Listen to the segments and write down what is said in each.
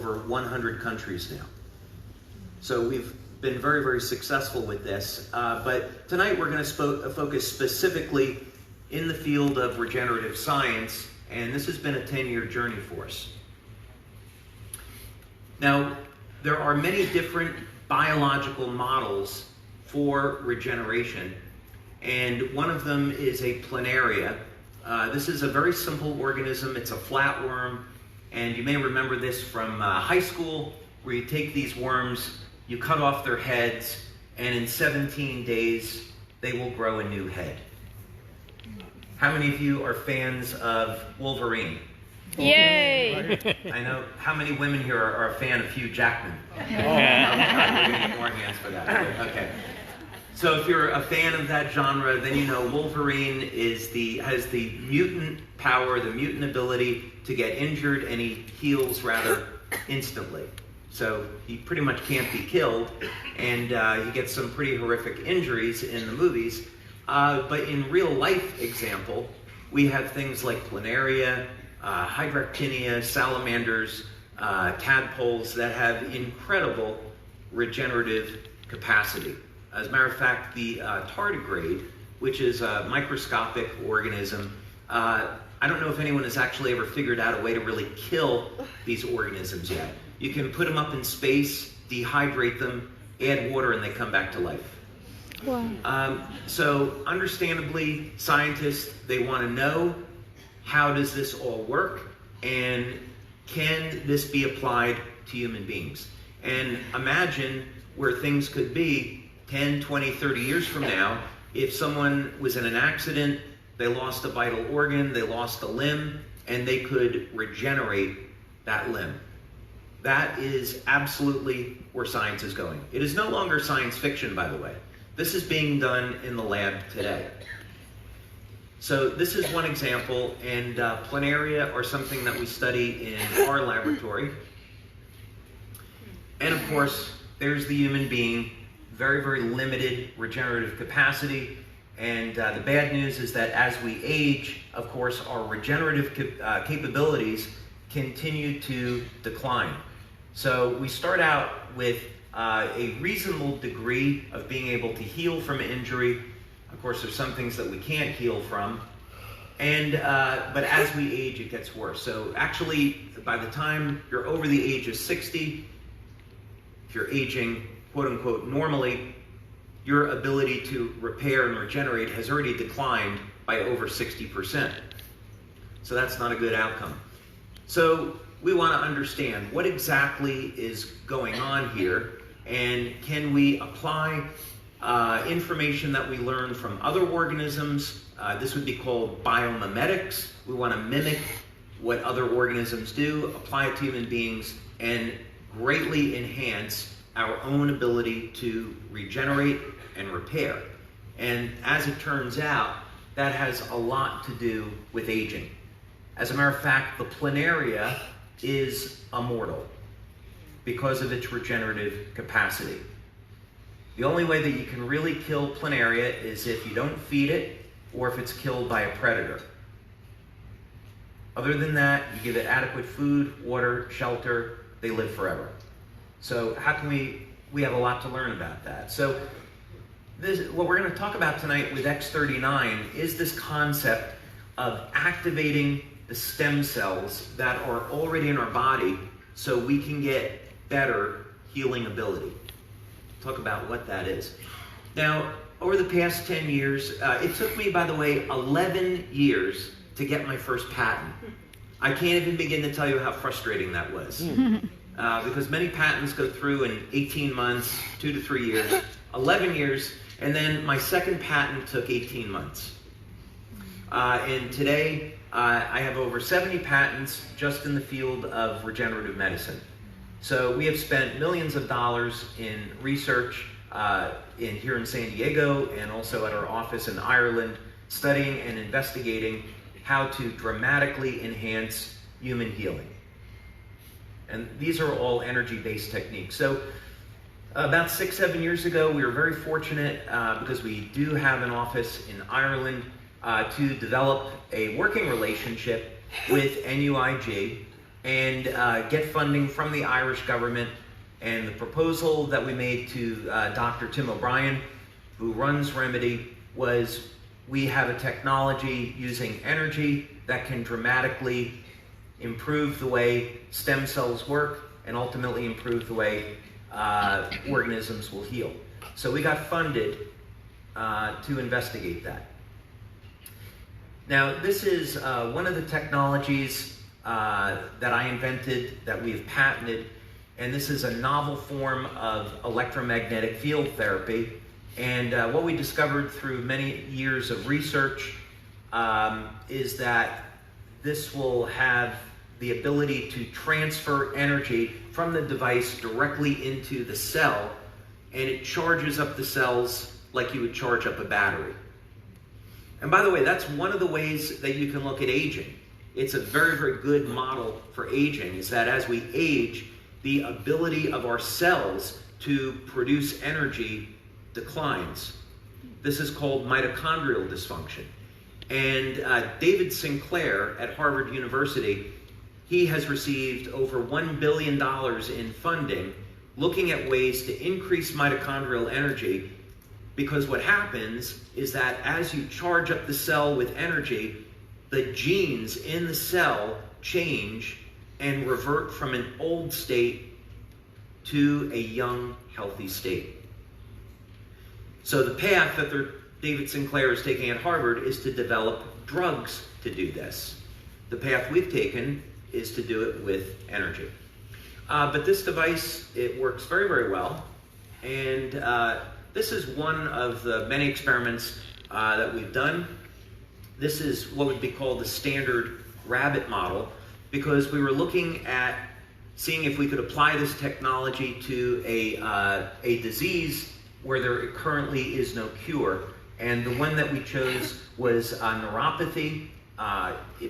over 100 countries now. So we've been very, very successful with this. But tonight we're going to focus specifically in the field of regenerative science, and this has been a 10-year journey for us. Now, there are many different biological models for regeneration, and one of them is a planaria. This is a very simple organism. It's a flatworm, and you may remember this from high school, where you take these worms, you cut off their heads, and in 17 days, they will grow a new head. How many of you are fans of Wolverine? Yay! I know. How many women here are a fan of Hugh Jackman? We're going to get more hands for that. Okay. So if you're a fan of that genre, then you know Wolverine has the mutant power, the mutant ability to get injured, and he heals rather instantly. So he pretty much can't be killed, and he gets some pretty horrific injuries in the movies. But in real life example, we have things like planaria, hydractinia, salamanders, tadpoles that have incredible regenerative capacity. As a matter of fact, the tardigrade, which is a microscopic organism, I don't know if anyone has actually ever figured out a way to really kill these organisms yet. You can put them up in space, dehydrate them, add water, and they come back to life. Wow. So understandably, scientists, they want to know, how does this all work, and can this be applied to human beings? And imagine where things could be 10, 20, 30 years from now if someone was in an accident, they lost a vital organ, they lost a limb, and they could regenerate that limb. That is absolutely where science is going. It is no longer science fiction, by the way. This is being done in the lab today. So this is one example, and planaria are something that we study in our laboratory. And of course, there's the human being, very, very limited regenerative capacity. And the bad news is that as we age, of course, our regenerative capabilities continue to decline. So we start out with a reasonable degree of being able to heal from injury. Of course, there's some things that we can't heal from. And but as we age, it gets worse. So actually, by the time you're over the age of 60, if you're aging, quote unquote, normally, your ability to repair and regenerate has already declined by over 60%. So that's not a good outcome. So we want to understand what exactly is going on here, and can we apply information that we learn from other organisms. This would be called biomimetics. We want to mimic what other organisms do, apply it to human beings, and greatly enhance our own ability to regenerate and repair. And as it turns out, that has a lot to do with aging. As a matter of fact, the planaria is immortal because of its regenerative capacity. The only way that you can really kill planaria is if you don't feed it or if it's killed by a predator. Other than that, you give it adequate food, water, shelter, they live forever. So how can we have a lot to learn about that. So what we're going to talk about tonight with X39 is this concept of activating the stem cells that are already in our body so we can get better healing ability. Talk about what that is. Now, over the past 10 years, it took me, by the way, 11 years to get my first patent. I can't even begin to tell you how frustrating that was. Because many patents go through in 18 months, 2 to 3 years, 11 years, and then my second patent took 18 months. And today, I have over 70 patents just in the field of regenerative medicine. So we have spent millions of dollars in research here in San Diego and also at our office in Ireland, studying and investigating how to dramatically enhance human healing. And these are all energy-based techniques. So about 6-7 years ago, we were very fortunate because we do have an office in Ireland to develop a working relationship with NUIG. and get funding from the Irish government. And the proposal that we made to Dr. Tim O'Brien, who runs Remedy, was we have a technology using energy that can dramatically improve the way stem cells work and ultimately improve the way organisms will heal. So we got funded to investigate that. Now, this is one of the technologies that I invented, that we've patented, and this is a novel form of electromagnetic field therapy. And what we discovered through many years of research is that this will have the ability to transfer energy from the device directly into the cell, and it charges up the cells like you would charge up a battery. And by the way, that's one of the ways that you can look at aging. It's a very, very good model for aging, is that as we age, the ability of our cells to produce energy declines. This is called mitochondrial dysfunction. And David Sinclair at Harvard University, he has received over $1 billion in funding looking at ways to increase mitochondrial energy, because what happens is that as you charge up the cell with energy, the genes in the cell change and revert from an old state to a young, healthy state. So the path that David Sinclair is taking at Harvard is to develop drugs to do this. The path we've taken is to do it with energy. But this device, it works very, very well. And this is one of the many experiments that we've done. This is what would be called the standard rabbit model, because we were looking at seeing if we could apply this technology to a disease where there currently is no cure. And the one that we chose was neuropathy,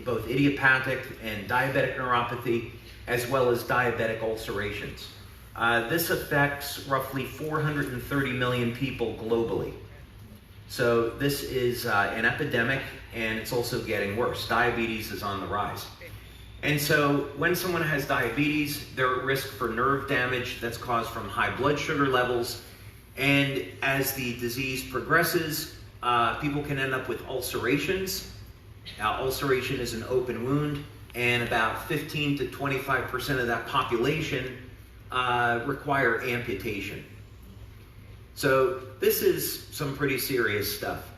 both idiopathic and diabetic neuropathy, as well as diabetic ulcerations. This affects roughly 430 million people globally. So this is an epidemic, and it's also getting worse. Diabetes is on the rise. And so when someone has diabetes, they're at risk for nerve damage that's caused from high blood sugar levels. And as the disease progresses, people can end up with ulcerations. Ulceration is an open wound, and about 15 to 25% of that population require amputation. So this is some pretty serious stuff.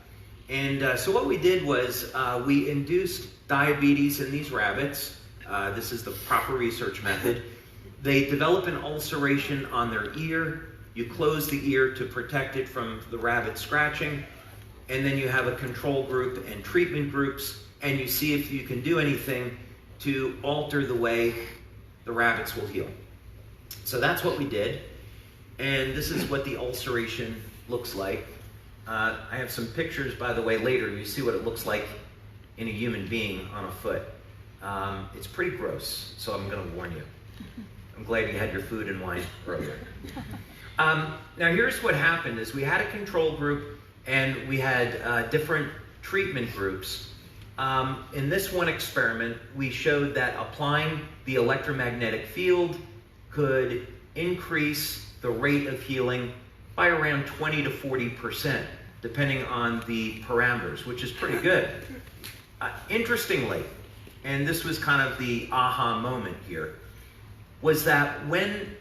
And so what we did was we induced diabetes in these rabbits. This is the proper research method. They develop an ulceration on their ear. You close the ear to protect it from the rabbit scratching. And then you have a control group and treatment groups, and you see if you can do anything to alter the way the rabbits will heal. So that's what we did. And this is what the ulceration looks like. I have some pictures, by the way, later. You see what it looks like in a human being on a foot. It's pretty gross, so I'm going to warn you. I'm glad you had your food and wine earlier. Now here's what happened is we had a control group and we had different treatment groups. In this one experiment, we showed that applying the electromagnetic field could increase the rate of healing by around 20 to 40%, depending on the parameters, which is pretty good. Interestingly, and this was kind of the aha moment here, was that when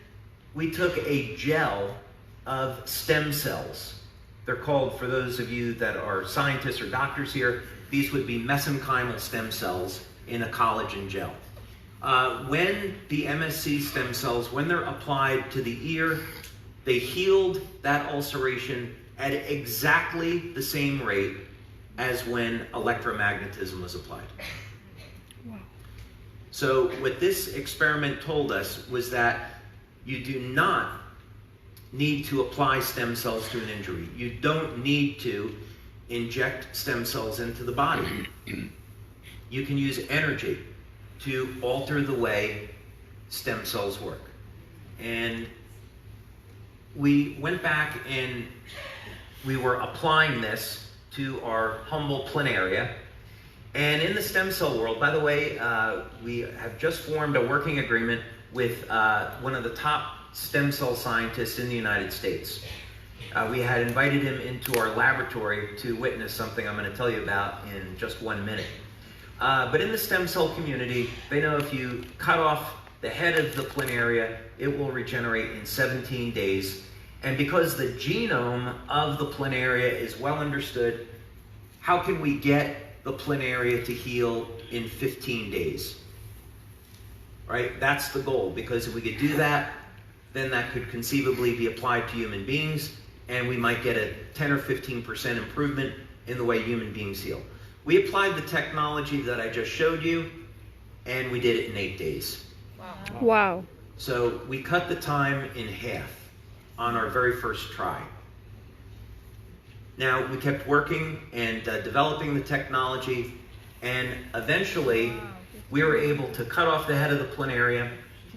we took a gel of stem cells, they're called, for those of you that are scientists or doctors here, these would be mesenchymal stem cells in a collagen gel. When the MSC stem cells, when they're applied to the ear, they healed that ulceration at exactly the same rate as when electromagnetism was applied. Wow. So what this experiment told us was that you do not need to apply stem cells to an injury. You don't need to inject stem cells into the body. You can use energy to alter the way stem cells work. And we went back and we were applying this to our humble planaria. And in the stem cell world, by the way, we have just formed a working agreement with one of the top stem cell scientists in the United States. We had invited him into our laboratory to witness something I'm going to tell you about in just 1 minute. But in the stem cell community, they know if you cut off the head of the planaria, it will regenerate in 17 days. And because the genome of the planaria is well understood, how can we get the planaria to heal in 15 days? Right? That's the goal, because if we could do that, then that could conceivably be applied to human beings, and we might get a 10 or 15% improvement in the way human beings heal. We applied the technology that I just showed you, and we did it in 8 days. Wow. So we cut the time in half on our very first try. Now, we kept working and developing the technology, and eventually we were able to cut off the head of the planaria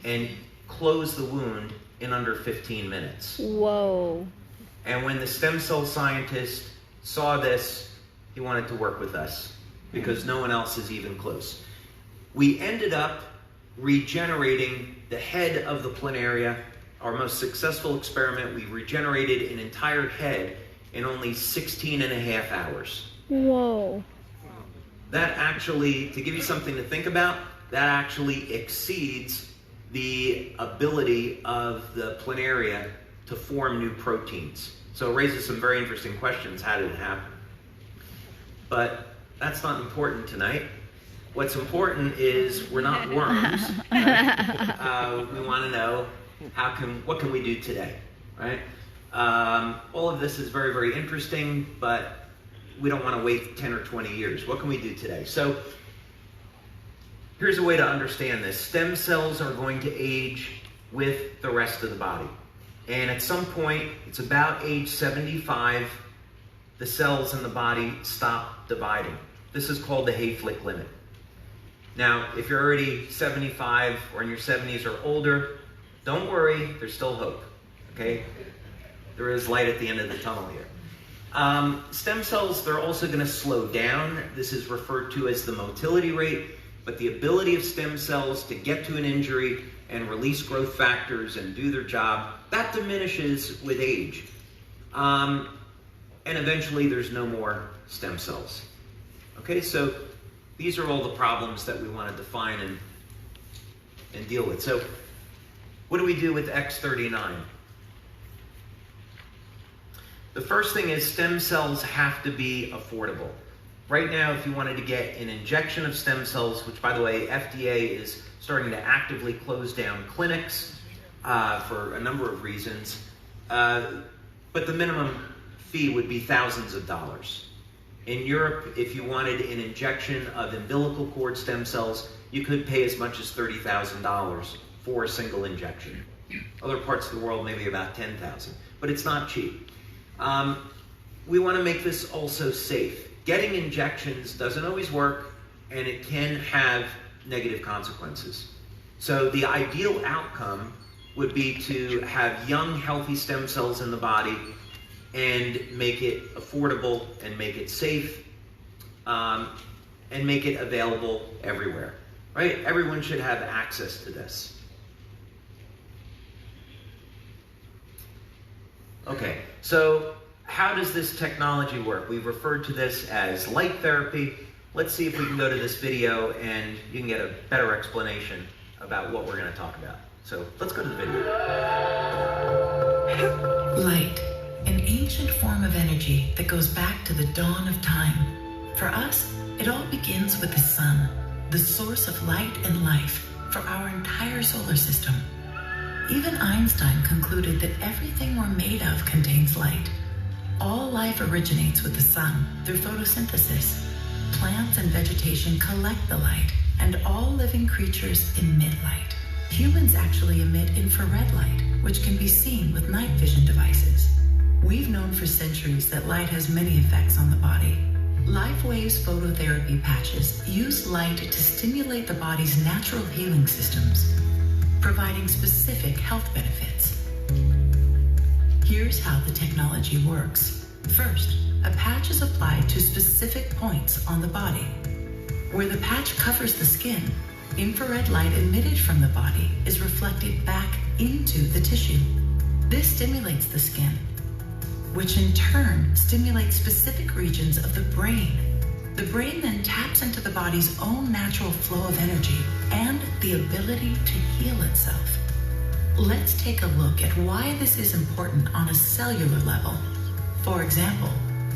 and close the wound in under 15 minutes. Whoa. And when the stem cell scientist saw this, he wanted to work with us because no one else is even close. We ended up regenerating the head of the planaria. Our most successful experiment, we regenerated an entire head in only 16 and a half hours. Whoa. That actually, to give you something to think about, that actually exceeds the ability of the planaria to form new proteins. So it raises some very interesting questions. How did it happen? But that's not important tonight. What's important is we're not worms. Right? We want to know what can we do today, right? All of this is very, very interesting, but we don't want to wait 10 or 20 years. What can we do today? So here's a way to understand this. Stem cells are going to age with the rest of the body. And at some point, it's about age 75, the cells in the body stop dividing. This is called the Hayflick limit. Now, if you're already 75 or in your 70s or older, don't worry, there's still hope, okay? There is light at the end of the tunnel here. Stem cells, they're also going to slow down. This is referred to as the motility rate, but the ability of stem cells to get to an injury and release growth factors and do their job, that diminishes with age. And eventually there's no more stem cells. Okay, so these are all the problems that we want to define and deal with. So what do we do with X39? The first thing is stem cells have to be affordable. Right now, if you wanted to get an injection of stem cells, which by the way, FDA is starting to actively close down clinics for a number of reasons, but the minimum fee would be thousands of dollars. In Europe, if you wanted an injection of umbilical cord stem cells, you could pay as much as $30,000 for a single injection. Other parts of the world, maybe about $10,000, but it's not cheap. We want to make this also safe. Getting injections doesn't always work, and it can have negative consequences. So the ideal outcome would be to have young, healthy stem cells in the body and make it affordable and make it safe and make it available everywhere, right? Everyone should have access to this. Okay, so how does this technology work? We've referred to this as light therapy. Let's see if we can go to this video and you can get a better explanation about what we're going to talk about. So let's go to the video. Light, an ancient form of energy that goes back to the dawn of time. For us, it all begins with the sun, the source of light and life for our entire solar system. Even Einstein concluded that everything we're made of contains light. All life originates with the sun through photosynthesis. Plants and vegetation collect the light, and all living creatures emit light. Humans actually emit infrared light, which can be seen with night vision devices. We've known for centuries that light has many effects on the body. LifeWave's phototherapy patches use light to stimulate the body's natural healing systems, providing specific health benefits. Here's how the technology works. First, a patch is applied to specific points on the body. Where the patch covers the skin, infrared light emitted from the body is reflected back into the tissue. This stimulates the skin, which in turn stimulates specific regions of the brain. The brain then taps into the body's own natural flow of energy and the ability to heal itself. Let's take a look at why this is important on a cellular level. For example,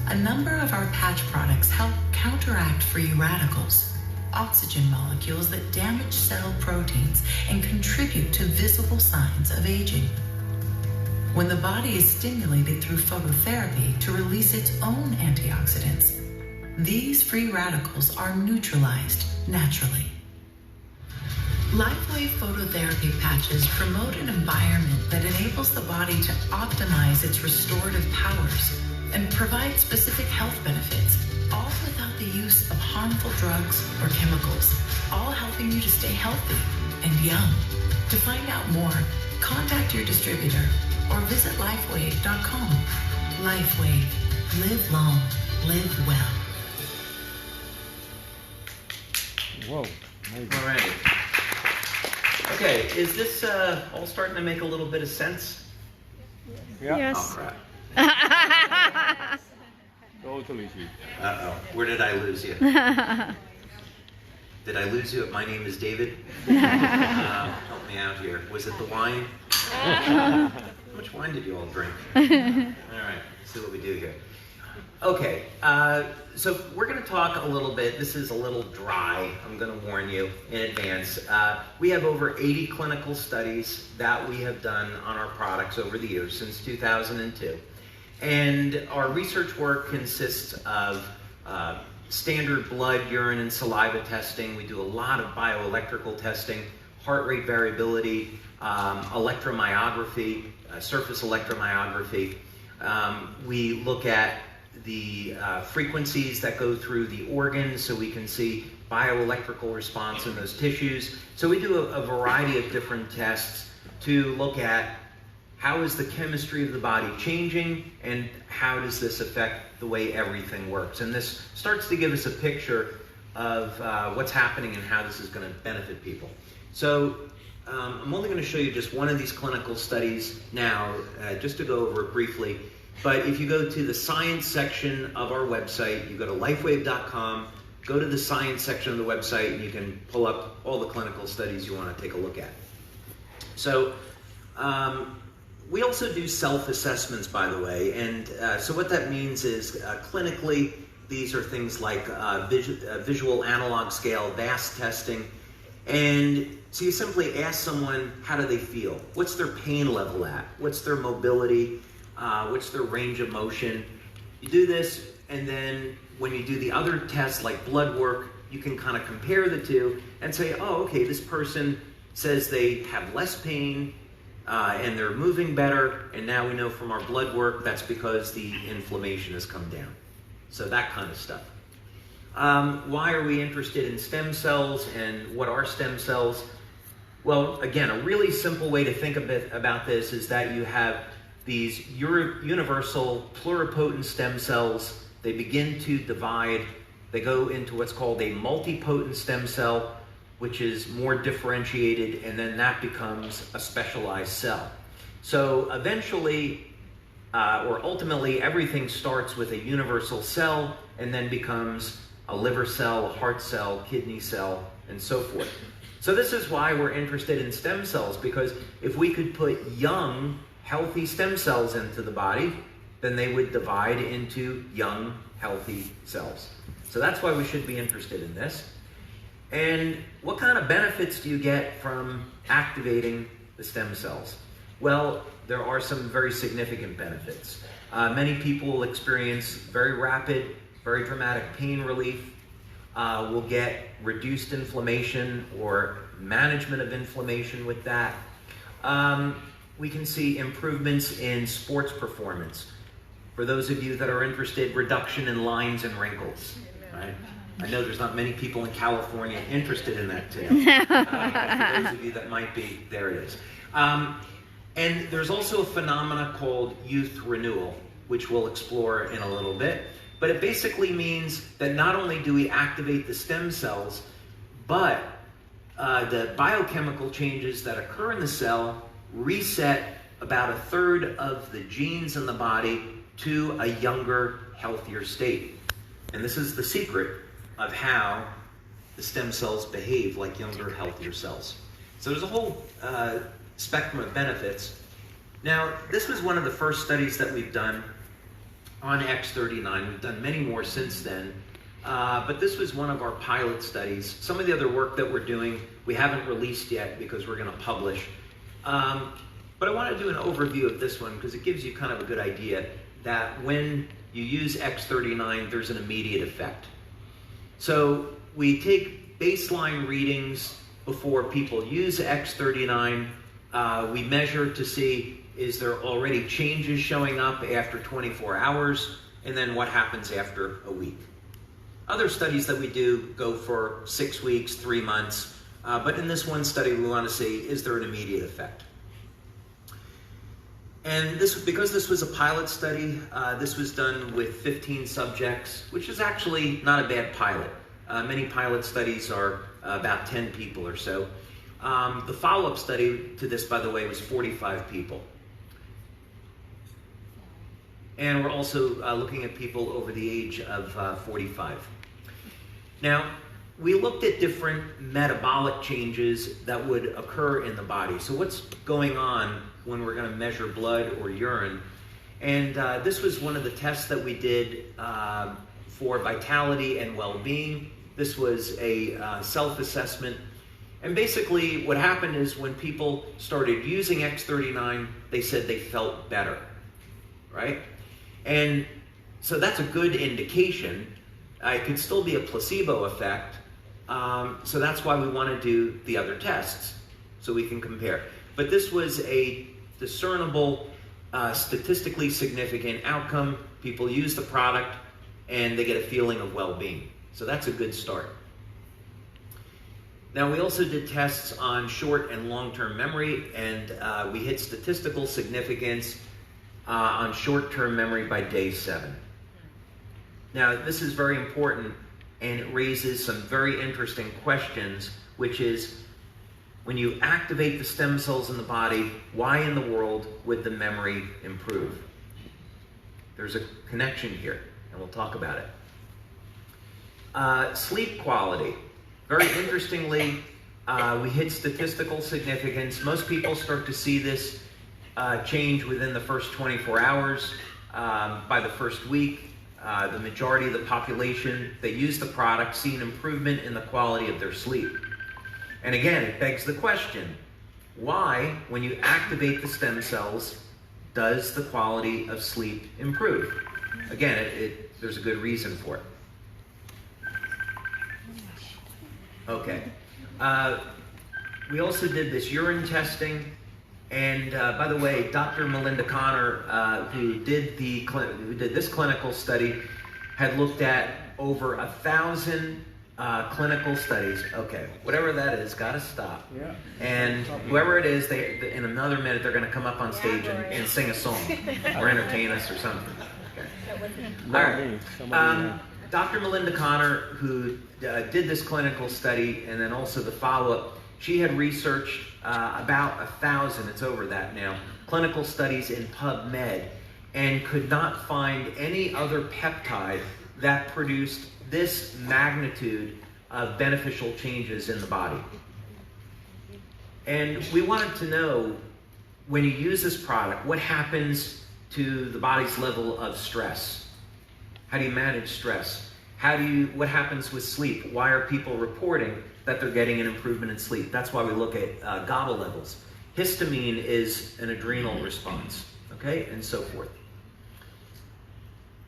a number of our patch products help counteract free radicals, oxygen molecules that damage cell proteins and contribute to visible signs of aging. When the body is stimulated through phototherapy to release its own antioxidants, these free radicals are neutralized naturally. LifeWave phototherapy patches promote an environment that enables the body to optimize its restorative powers and provide specific health benefits, all without the use of harmful drugs or chemicals, all helping you to stay healthy and young. To find out more, contact your distributor or visit lifewave.com. LifeWave. Live long. Live well. Whoa. Amazing. All right. Okay, is this all starting to make a little bit of sense? Yeah. Yes. Oh, crap. Totally. Uh-oh. Where did I lose you? Did I lose you at My Name is David? Help me out here. Was it the wine? How much wine did you all drink? All right, let's see what we do here. Okay, so we're going to talk a little bit. This is a little dry, I'm going to warn you in advance. We have over 80 clinical studies that we have done on our products over the years, since 2002. And our research work consists of standard blood, urine, and saliva testing. We do a lot of bioelectrical testing, heart rate variability, electromyography, surface electromyography. We look at the frequencies that go through the organs so we can see bioelectrical response in those tissues. So we do a variety of different tests to look at how is the chemistry of the body changing and how does this affect the way everything works. And this starts to give us a picture of what's happening and how this is going to benefit people. So I'm only going to show you just one of these clinical studies now, just to go over it briefly. But if you go to the science section of our website, you go to lifewave.com, go to the science section of the website, and you can pull up all the clinical studies you want to take a look at. So we also do self-assessments, by the way. And so what that means is clinically, these are things like visual analog scale, VAS testing. And so you simply ask someone, how do they feel? What's their pain level at? What's their mobility? What's their range of motion? You do this, and then when you do the other tests like blood work, you can kind of compare the two and say, oh, okay, this person says they have less pain and they're moving better, and now we know from our blood work that's because the inflammation has come down. So that kind of stuff. Why are we interested in stem cells, and what are stem cells? Well, again, a really simple way to think a bit about this is that you have these universal pluripotent stem cells. They begin to divide. They go into what's called a multipotent stem cell, which is more differentiated, and then that becomes a specialized cell. So eventually, or ultimately, everything starts with a universal cell and then becomes a liver cell, a heart cell, kidney cell, and so forth. So this is why we're interested in stem cells, because if we could put young, healthy stem cells into the body, then they would divide into young, healthy cells. So that's why we should be interested in this. And what kind of benefits do you get from activating the stem cells? Well, there are some very significant benefits. Many people will experience very rapid, very dramatic pain relief, will get reduced inflammation or management of inflammation with that. We can see improvements in sports performance. For those of you that are interested, reduction in lines and wrinkles. Right? I know there's not many people in California interested in that too. For those of you that might be, there it is. And there's also a phenomena called youth renewal, which we'll explore in a little bit. But it basically means that not only do we activate the stem cells, but the biochemical changes that occur in the cell reset about a third of the genes in the body to a younger, healthier state. And this is the secret of how the stem cells behave like younger, healthier cells. So there's a whole spectrum of benefits. Now, this was one of the first studies that we've done on X39. We've done many more since then. But this was one of our pilot studies. Some of the other work that we're doing, we haven't released yet because we're going to publish. But I want to do an overview of this one because it gives you kind of a good idea that when you use X39, there's an immediate effect. So we take baseline readings before people use X39. We measure to see, is there already changes showing up after 24 hours, and then what happens after a week. Other studies that we do go for 6 weeks, 3 months, but in this one study we want to see, is there an immediate effect? And because this was a pilot study, this was done with 15 subjects, which is actually not a bad pilot. Many pilot studies are about 10 people or so. The follow-up study to this, by the way, was 45 people. And we're also looking at people over the age of 45. Now, we looked at different metabolic changes that would occur in the body. So what's going on when we're going to measure blood or urine? And this was one of the tests that we did for vitality and well-being. This was a self-assessment. And basically what happened is when people started using X39, they said they felt better, right? And so that's a good indication. It could still be a placebo effect. So that's why we want to do the other tests, so we can compare. But this was a discernible, statistically significant outcome. People use the product and they get a feeling of well-being. So that's a good start. Now, we also did tests on short and long-term memory, and we hit statistical significance on short-term memory by day 7. Now, this is very important, and it raises some very interesting questions, which is, when you activate the stem cells in the body, why in the world would the memory improve? There's a connection here, and we'll talk about it. Sleep quality. Very interestingly, we hit statistical significance. Most people start to see this change within the first 24 hours. By the first week, the majority of the population that use the product see an improvement in the quality of their sleep. And again, it begs the question, why, when you activate the stem cells, does the quality of sleep improve? Again, there's a good reason for it. Okay. We also did this urine testing, and by the way, Dr. Melinda Connor, who did this clinical study, had looked at over 1,000 clinical studies. Okay, whatever that is, gotta stop. Yeah. And whoever it is, in another minute, they're going to come up on stage and sing a song or entertain us or something. Okay. All right. Dr. Melinda Connor, who did this clinical study and then also the follow-up, she had researched about 1,000, it's over that now, clinical studies in PubMed, and could not find any other peptide that produced this magnitude of beneficial changes in the body. And we wanted to know, when you use this product, what happens to the body's level of stress? How do you manage stress? What happens with sleep? Why are people reporting that they're getting an improvement in sleep? That's why we look at GABA levels. Histamine is an adrenal response, okay, and so forth.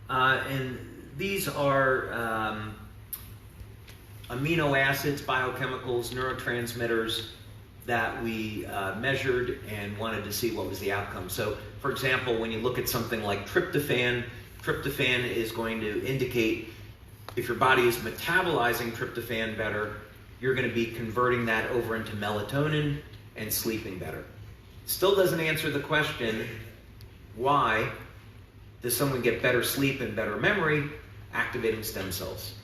And these are amino acids, biochemicals, neurotransmitters that we measured and wanted to see what was the outcome. So, for example, when you look at something like tryptophan, tryptophan is going to indicate if your body is metabolizing tryptophan better, you're going to be converting that over into melatonin and sleeping better. Still doesn't answer the question, why does someone get better sleep and better memory? activating stem cells?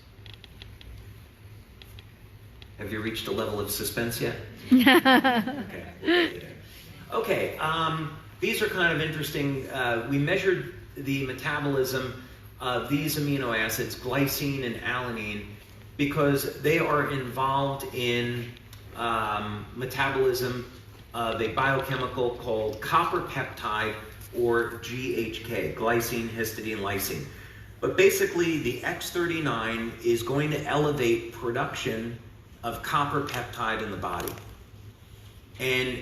Have you reached a level of suspense yet? Okay. Okay, these are kind of interesting. We measured the metabolism of these amino acids, glycine and alanine, because they are involved in metabolism of a biochemical called copper peptide, or GHK, glycine, histidine, lysine. But basically, the X39 is going to elevate production of copper peptide in the body. And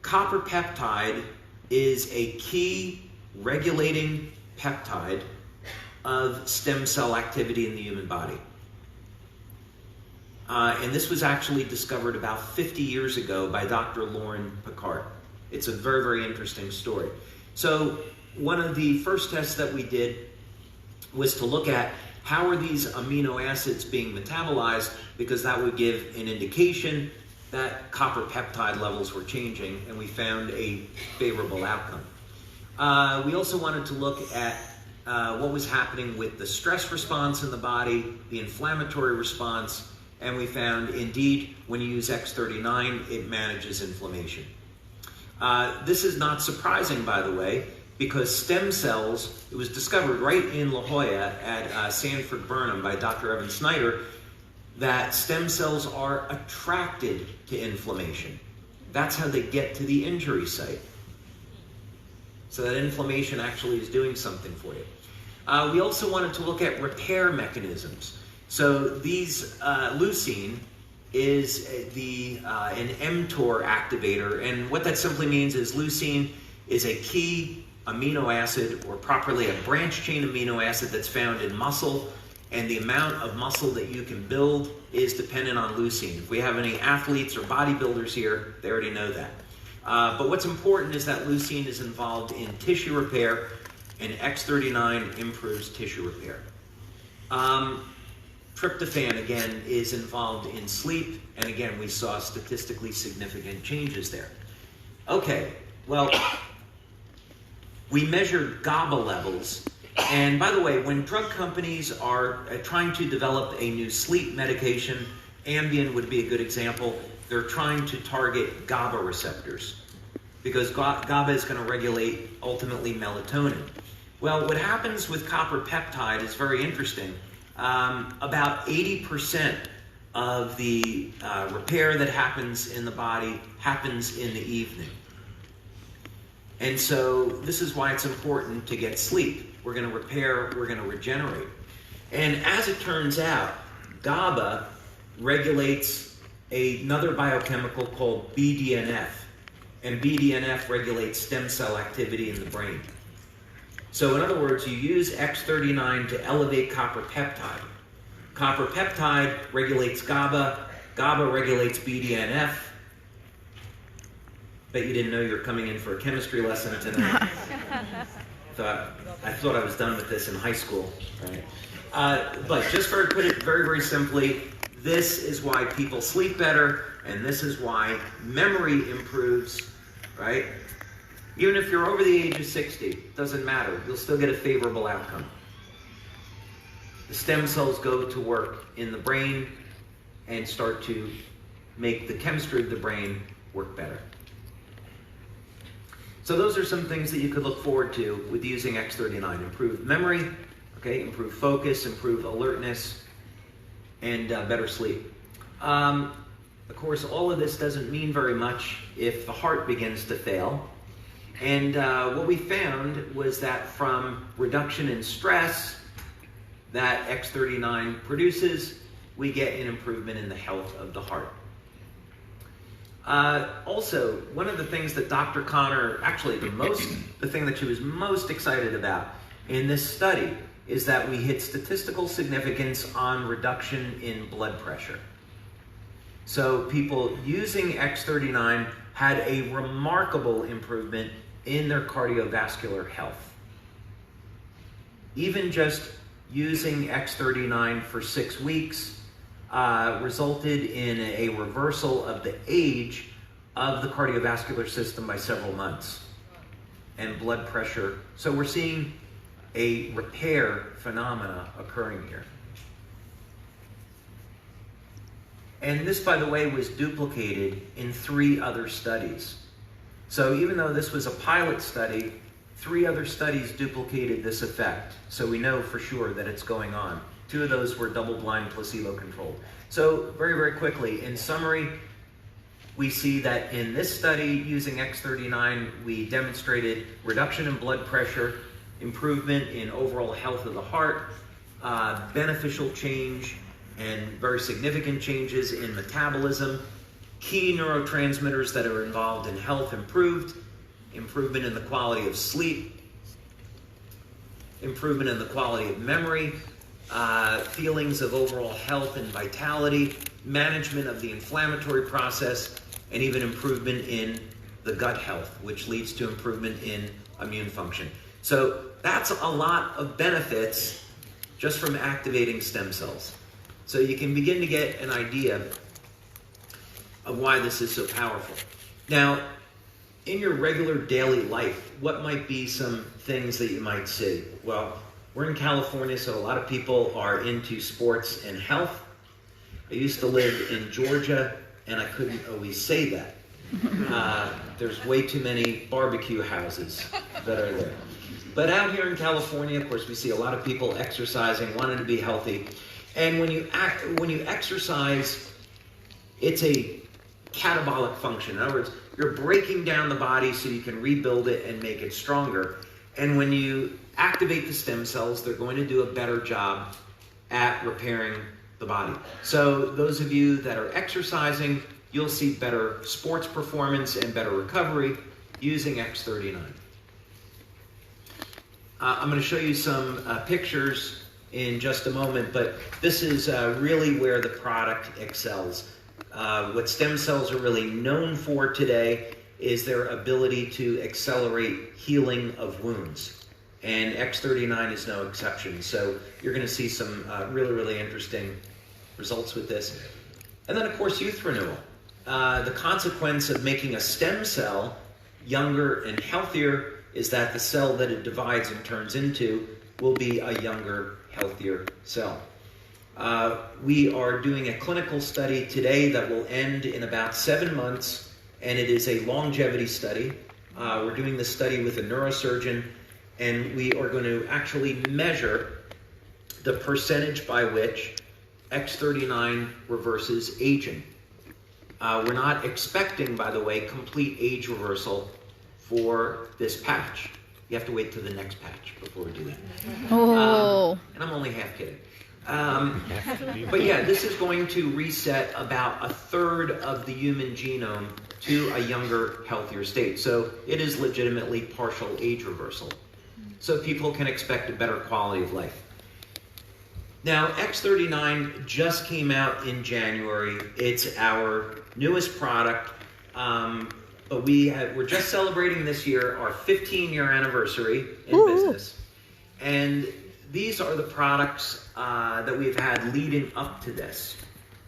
copper peptide is a key regulating peptide of stem cell activity in the human body. And this was actually discovered about 50 years ago by Dr. Lauren Picard. It's a very, very interesting story. So one of the first tests that we did was to look at how are these amino acids being metabolized, because that would give an indication that copper peptide levels were changing, and we found a favorable outcome. We also wanted to look at what was happening with the stress response in the body, the inflammatory response, and we found, indeed, when you use X39, it manages inflammation. This is not surprising, by the way, because stem cells, it was discovered right in La Jolla at Sanford Burnham by Dr. Evan Snyder, that stem cells are attracted to inflammation. That's how they get to the injury site. So that inflammation actually is doing something for you. We also wanted to look at repair mechanisms. So these, leucine is an mTOR activator, and what that simply means is leucine is a key amino acid, or properly a branch chain amino acid that's found in muscle, and the amount of muscle that you can build is dependent on leucine. If we have any athletes or bodybuilders here, they already know that. But what's important is that leucine is involved in tissue repair, and X39 improves tissue repair. Tryptophan, again, is involved in sleep, and again, we saw statistically significant changes there. Okay, well, we measured GABA levels, and by the way, when drug companies are trying to develop a new sleep medication, Ambien would be a good example, they're trying to target GABA receptors, because GABA is going to regulate, ultimately, melatonin. Well, what happens with copper peptide is very interesting. About 80% of the repair that happens in the body happens in the evening. And so this is why it's important to get sleep. We're going to repair, we're going to regenerate. And as it turns out, GABA regulates another biochemical called BDNF. And BDNF regulates stem cell activity in the brain. So in other words, you use X39 to elevate copper peptide. Copper peptide regulates GABA. GABA regulates BDNF. Bet you didn't know you were coming in for a chemistry lesson tonight. I thought I was done with this in high school, right? But just to put it very, very simply, this is why people sleep better, and this is why memory improves, right? Even if you're over the age of 60, doesn't matter. You'll still get a favorable outcome. The stem cells go to work in the brain and start to make the chemistry of the brain work better. So those are some things that you could look forward to with using X39. Improved memory, okay, improved focus, improved alertness, and better sleep. Of course, all of this doesn't mean very much if the heart begins to fail. And what we found was that from reduction in stress that X39 produces, we get an improvement in the health of the heart. Also, one of the things that Dr. Connor, actually the thing that she was most excited about in this study is that we hit statistical significance on reduction in blood pressure. So people using X39 had a remarkable improvement in their cardiovascular health. Even just using X39 for 6 weeks resulted in a reversal of the age of the cardiovascular system by several months, and blood pressure. So we're seeing a repair phenomena occurring here. And this, by the way, was duplicated in 3 other studies. So even though this was a pilot study, 3 other studies duplicated this effect. So we know for sure that it's going on. 2 of those were double-blind, placebo-controlled. So very, very quickly, in summary, we see that in this study using X39, we demonstrated reduction in blood pressure, improvement in overall health of the heart, beneficial change and very significant changes in metabolism, key neurotransmitters that are involved in health improved, improvement in the quality of sleep, improvement in the quality of memory, feelings of overall health and vitality, management of the inflammatory process, and even improvement in the gut health, which leads to improvement in immune function. So that's a lot of benefits just from activating stem cells. So you can begin to get an idea of why this is so powerful. Now, in your regular daily life, what might be some things that you might see? Well, we're in California, so a lot of people are into sports and health. I used to live in Georgia, and I couldn't always say that. There's way too many barbecue houses that are there. But out here in California, of course, we see a lot of people exercising, wanting to be healthy. And when you exercise, it's a catabolic function. In other words, you're breaking down the body so you can rebuild it and make it stronger. And when you activate the stem cells, they're going to do a better job at repairing the body. So those of you that are exercising, you'll see better sports performance and better recovery using X39. I'm going to show you some pictures in just a moment, but this is really where the product excels. What stem cells are really known for today is their ability to accelerate healing of wounds. And X39 is no exception. So you're going to see some really, really interesting results with this. And then, of course, youth renewal. The consequence of making a stem cell younger and healthier is that the cell that it divides and turns into will be a younger, healthier cell. We are doing a clinical study today that will end in about 7 months, and it is a longevity study. We're doing this study with a neurosurgeon, and we are going to actually measure the percentage by which X39 reverses aging. We're not expecting, by the way, complete age reversal for this patch. You have to wait till the next patch before we do that. Oh. And I'm only half kidding. But yeah, this is going to reset about 1/3 of the human genome to a younger, healthier state. So it is legitimately partial age reversal. So people can expect a better quality of life. Now, X39 just came out in January. It's our newest product. But we're just celebrating this year our 15-year anniversary in business. And these are the products that we've had leading up to this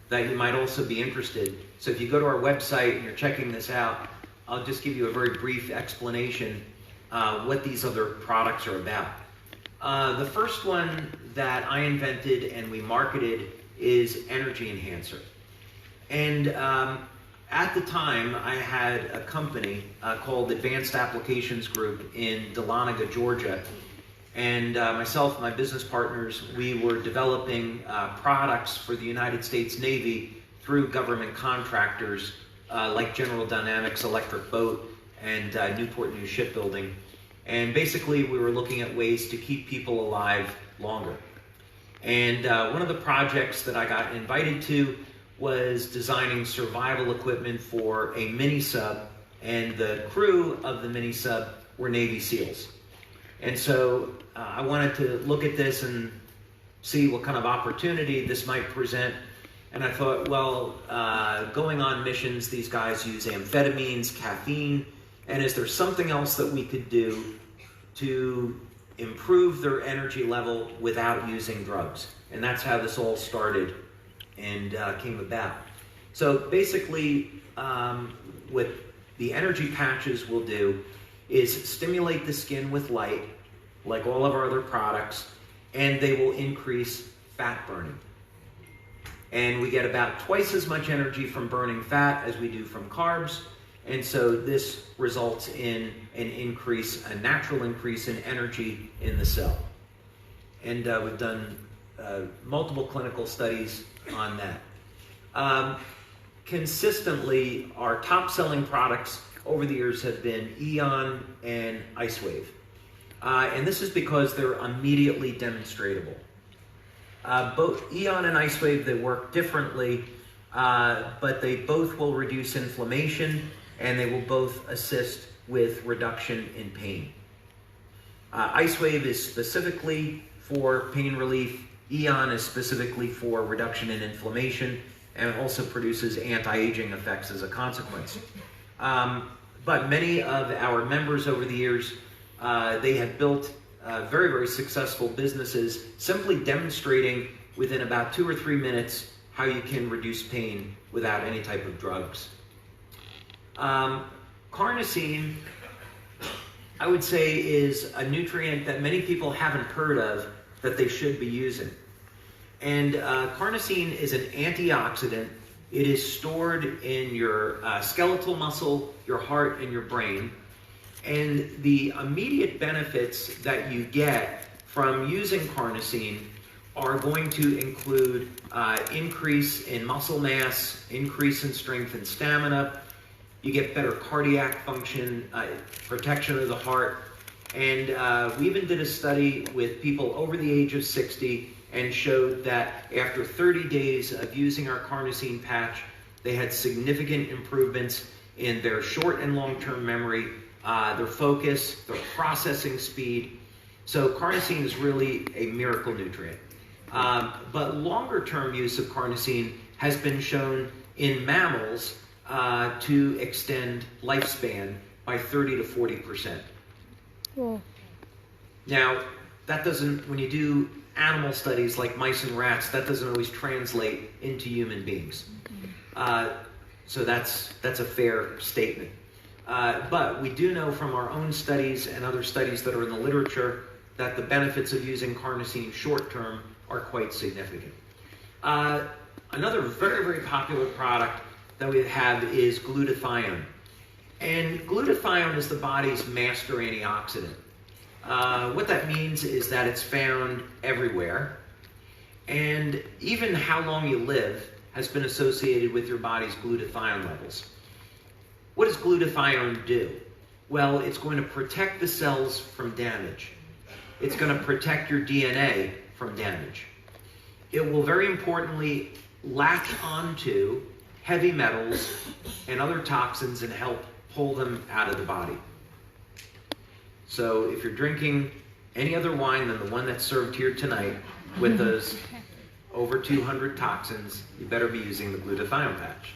that you might also be interested. So if you go to our website and you're checking this out, I'll just give you a very brief explanation what these other products are about. The first one that I invented and we marketed is Energy Enhancer. And at the time, I had a company called Advanced Applications Group in Dahlonega, Georgia. And myself and my business partners, we were developing products for the United States Navy through government contractors like General Dynamics Electric Boat and Newport News Shipbuilding. And basically, we were looking at ways to keep people alive longer. And one of the projects that I got invited to was designing survival equipment for a mini-sub, and the crew of the mini-sub were Navy SEALs. And so I wanted to look at this and see what kind of opportunity this might present. And I thought, well, going on missions, these guys use amphetamines, caffeine, and is there something else that we could do to improve their energy level without using drugs? And that's how this all started and came about. So basically, what the energy patches will do is stimulate the skin with light, like all of our other products, and they will increase fat burning. And we get about twice as much energy from burning fat as we do from carbs, and so this results in an increase, a natural increase in energy in the cell. And we've done multiple clinical studies on that. Consistently, our top-selling products over the years have been Eon and IceWave. And this is because they're immediately demonstratable. Both Eon and IceWave, they work differently, but they both will reduce inflammation, and they will both assist with reduction in pain. IceWave is specifically for pain relief. Eon is specifically for reduction in inflammation, and it also produces anti-aging effects as a consequence. But many of our members over the years, they have built very, very successful businesses simply demonstrating within about 2 or 3 minutes how you can reduce pain without any type of drugs. Carnosine, I would say, is a nutrient that many people haven't heard of that they should be using. And carnosine is an antioxidant. It is stored in your skeletal muscle, your heart, and your brain. And the immediate benefits that you get from using carnosine are going to include increase in muscle mass, increase in strength and stamina. You get better cardiac function, protection of the heart. And we even did a study with people over the age of 60 and showed that after 30 days of using our carnosine patch, they had significant improvements in their short and long-term memory, their focus, their processing speed. So carnosine is really a miracle nutrient. But longer-term use of carnosine has been shown in mammals to extend lifespan by 30 to 40%. Whoa. Now, that doesn't, when you do animal studies like mice and rats, that doesn't always translate into human beings. So that's a fair statement. But we do know from our own studies and other studies that are in the literature that the benefits of using carnosine short-term are quite significant. Another very, very popular product that we have is glutathione. And glutathione is the body's master antioxidant. What that means is that it's found everywhere, and even how long you live has been associated with your body's glutathione levels. What does glutathione do? Well, it's going to protect the cells from damage. It's going to protect your DNA from damage. It will, very importantly, latch onto heavy metals and other toxins and help pull them out of the body. So if you're drinking any other wine than the one that's served here tonight with those over 200 toxins, you better be using the glutathione patch.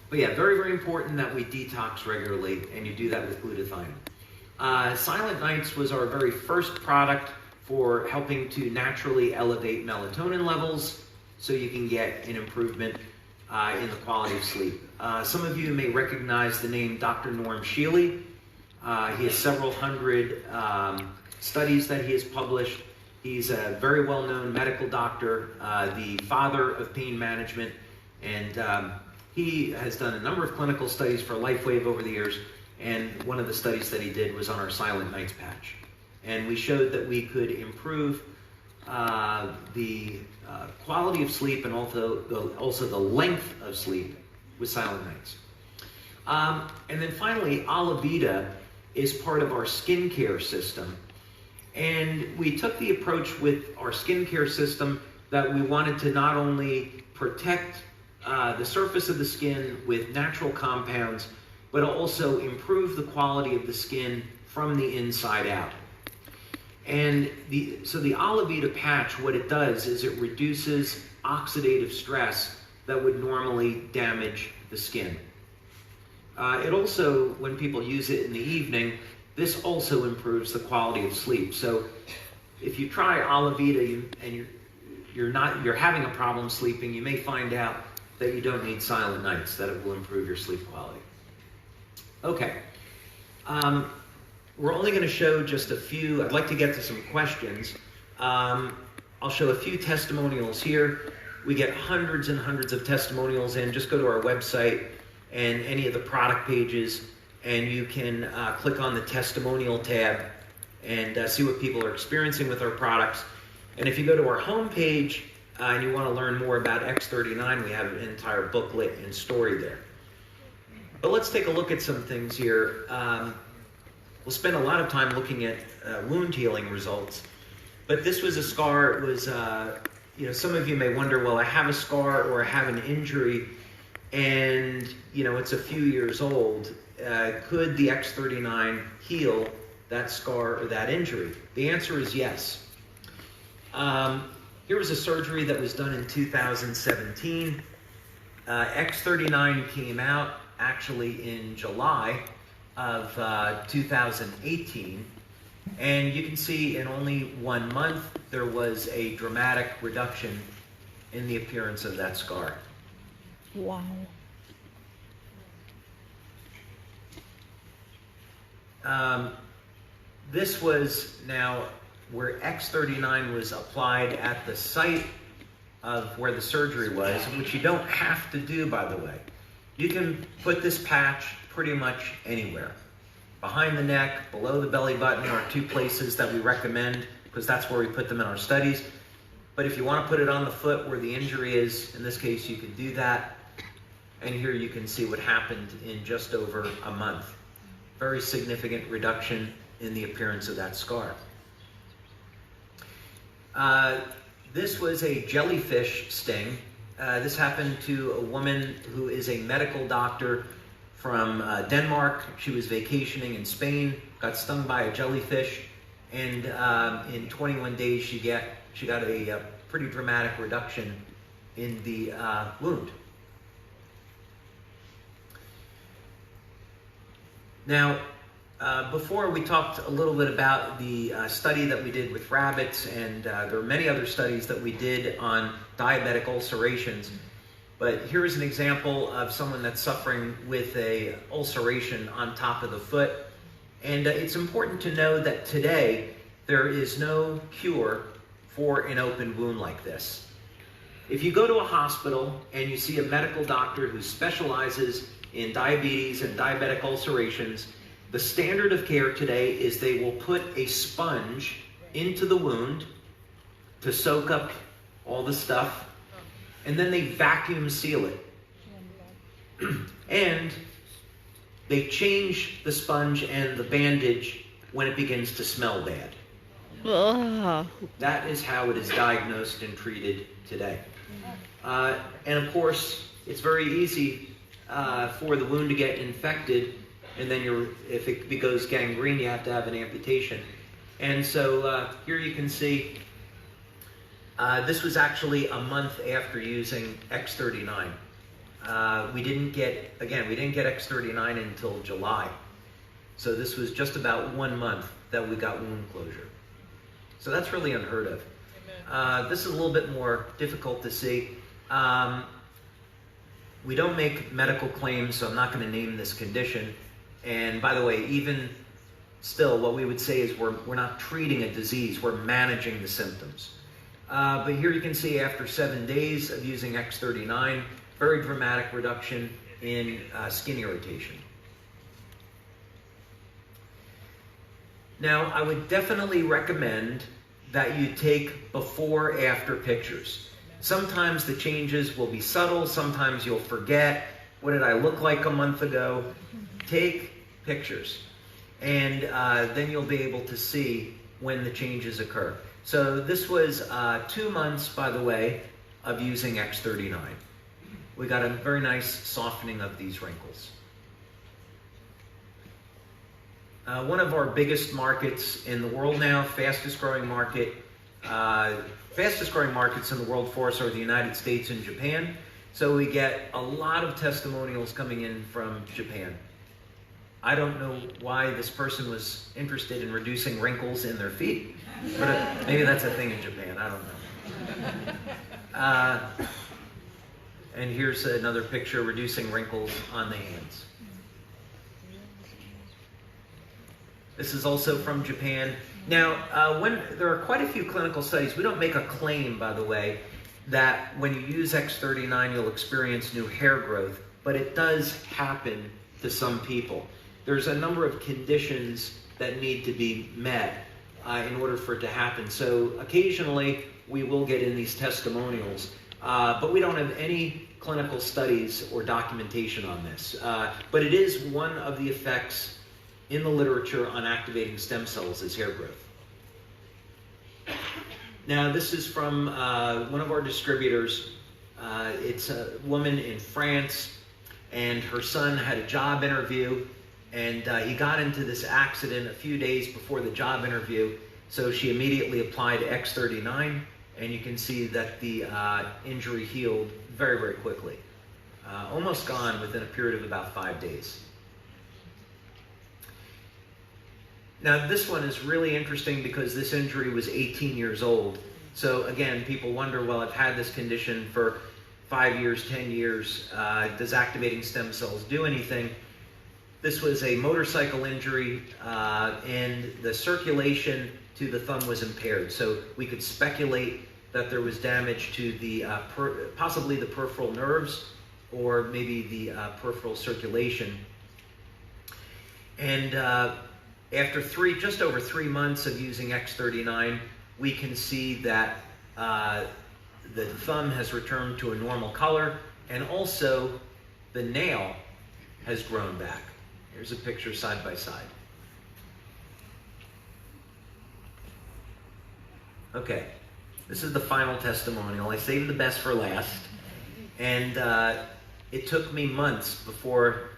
But yeah, very, very important that we detox regularly, and you do that with glutathione. Silent Nights was our very first product for helping to naturally elevate melatonin levels so you can get an improvement in the quality of sleep. Some of you may recognize the name Dr. Norm Shealy. He has several hundred studies that he has published. He's a very well-known medical doctor, the father of pain management, and he has done a number of clinical studies for LifeWave over the years, and one of the studies that he did was on our Silent Nights patch. And we showed that we could improve the quality of sleep and also the length of sleep with Silent Nights. And then finally, Alavita is part of our skincare system. And we took the approach with our skincare system that we wanted to not only protect the surface of the skin with natural compounds, but also improve the quality of the skin from the inside out. And so the Alavita patch, what it does is it reduces oxidative stress that would normally damage the skin. It also, when people use it in the evening, this also improves the quality of sleep. So if you try Alavita and you're having a problem sleeping, you may find out that you don't need Silent Nights, that it will improve your sleep quality. Okay. We're only going to show just a few. I'd like to get to some questions. I'll show a few testimonials here. We get hundreds and hundreds of testimonials in. Just go to our website and any of the product pages, and you can click on the testimonial tab and see what people are experiencing with our products. And if you go to our homepage and you want to learn more about X39, we have an entire booklet and story there. But let's take a look at some things here. We'll spend a lot of time looking at wound healing results. But this was a scar. It was, some of you may wonder, well, I have a scar or I have an injury and, it's a few years old. Could the X39 heal that scar or that injury? The answer is yes. Here was a surgery that was done in 2017. X39 came out actually in July of 2018. And you can see in only 1 month, there was a dramatic reduction in the appearance of that scar. Wow. This was now where X39 was applied at the site of where the surgery was, which you don't have to do, by the way. You can put this patch pretty much anywhere. Behind the neck, below the belly button are two places that we recommend because that's where we put them in our studies. But if you want to put it on the foot where the injury is, in this case, you can do that. And here you can see what happened in just over a month. Very significant reduction in the appearance of that scar. This was a jellyfish sting. This happened to a woman who is a medical doctor from Denmark. She was vacationing in Spain, got stung by a jellyfish, and in 21 days she got a pretty dramatic reduction in the wound. Now, before we talked a little bit about the study that we did with rabbits, and there are many other studies that we did on diabetic ulcerations. But here is an example of someone that's suffering with a ulceration on top of the foot. And it's important to know that today there is no cure for an open wound like this. If you go to a hospital and you see a medical doctor who specializes in diabetes and diabetic ulcerations, the standard of care today is they will put a sponge into the wound to soak up all the stuff, and then they vacuum seal it. And they change the sponge and the bandage when it begins to smell bad. Ugh. That is how it is diagnosed and treated today. And of course, it's very easy for the wound to get infected, and then if it goes gangrene, you have to have an amputation. And so here you can see this was actually a month after using X39. We didn't get X39 until July. So this was just about 1 month that we got wound closure. So that's really unheard of. This is a little bit more difficult to see. We don't make medical claims, so I'm not going to name this condition. And by the way, even still, what we would say is we're not treating a disease, we're managing the symptoms. But here you can see after 7 days of using X39, very dramatic reduction in skin irritation. Now, I would definitely recommend that you take before-after pictures. Sometimes the changes will be subtle, sometimes you'll forget, what did I look like a month ago? Take pictures, and then you'll be able to see when the changes occur. So this was 2 months, by the way, of using X39. We got a very nice softening of these wrinkles. One of our biggest markets in the world now, fastest growing markets in the world for us are the United States and Japan. So we get a lot of testimonials coming in from Japan. I don't know why this person was interested in reducing wrinkles in their feet, but maybe that's a thing in Japan, I don't know. And here's another picture reducing wrinkles on the hands. This is also from Japan. Now, when there are quite a few clinical studies, we don't make a claim, by the way, that when you use X39, you'll experience new hair growth, but it does happen to some people. There's a number of conditions that need to be met in order for it to happen. So occasionally, we will get in these testimonials, but we don't have any clinical studies or documentation on this. But it is one of the effects in the literature on activating stem cells is hair growth. Now, this is from one of our distributors. It's a woman in France, and her son had a job interview, and he got into this accident a few days before the job interview, so she immediately applied X39, and you can see that the injury healed very, very quickly. Almost gone within a period of about 5 days. Now, this one is really interesting because this injury was 18 years old. So again, people wonder, well, I've had this condition for 5 years, 10 years. Does activating stem cells do anything? This was a motorcycle injury, and the circulation to the thumb was impaired. So we could speculate that there was damage to the possibly the peripheral nerves, or maybe the peripheral circulation. And after just over 3 months of using X39, we can see that the thumb has returned to a normal color, and also the nail has grown back. Here's a picture side by side. Okay, this is the final testimonial. I saved the best for last, and it took me months before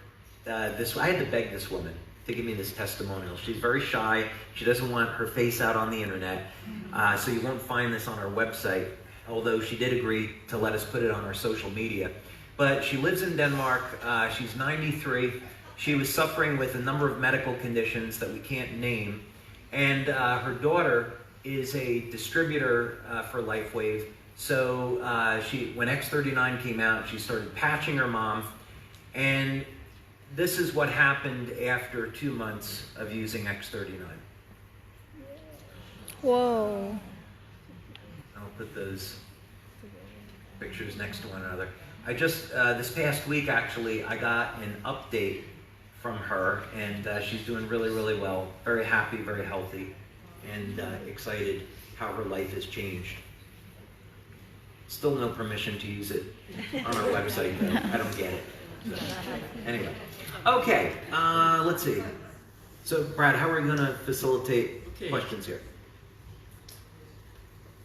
I had to beg this woman to give me this testimonial. She's very shy. She doesn't want her face out on the internet, so you won't find this on our website, although she did agree to let us put it on our social media. But she lives in Denmark. She's 93. She was suffering with a number of medical conditions that we can't name, and her daughter is a distributor for LifeWave. So when X39 came out, she started patching her mom, and this is what happened after 2 months of using X39. Whoa. I'll put those pictures next to one another. I just, this past week actually, I got an update from her, and she's doing really, really well. Very happy, very healthy, and excited how her life has changed. Still no permission to use it on our website, though. I don't get it. So, anyway. Okay, let's see. So, Brad, how are we going to facilitate questions here?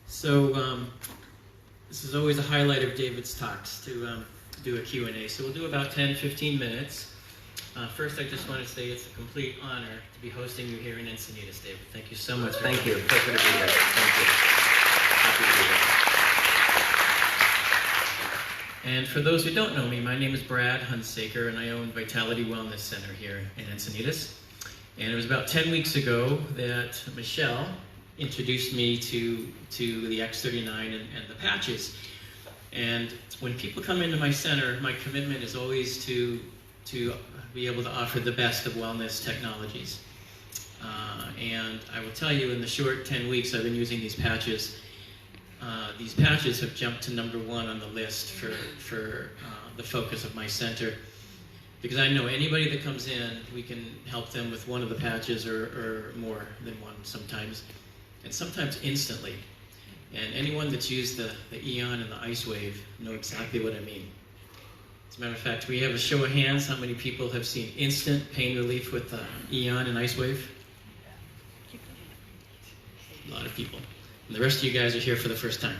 So, this is always a highlight of David's talks, to do a Q&A. So we'll do about 10-15 minutes. First, I just want to say it's a complete honor to be hosting you here in Encinitas, David. Thank you so much. Thank you. Pleasure to be here. Thank you. Happy to be here. And for those who don't know me, my name is Brad Hunsaker, and I own Vitality Wellness Center here in Encinitas. And it was about 10 weeks ago that Michelle introduced me to the X39 and the patches. And when people come into my center, my commitment is always to be able to offer the best of wellness technologies. And I will tell you, in the short 10 weeks I've been using these patches have jumped to #1 on the list for the focus of my center. Because I know anybody that comes in, we can help them with one of the patches or more than one sometimes. And sometimes instantly. And anyone that's used the Eon and the Ice Wave know exactly what I mean. As a matter of fact, we have a show of hands how many people have seen instant pain relief with the Eon and Ice Wave. A lot of people. And the rest of you guys are here for the first time.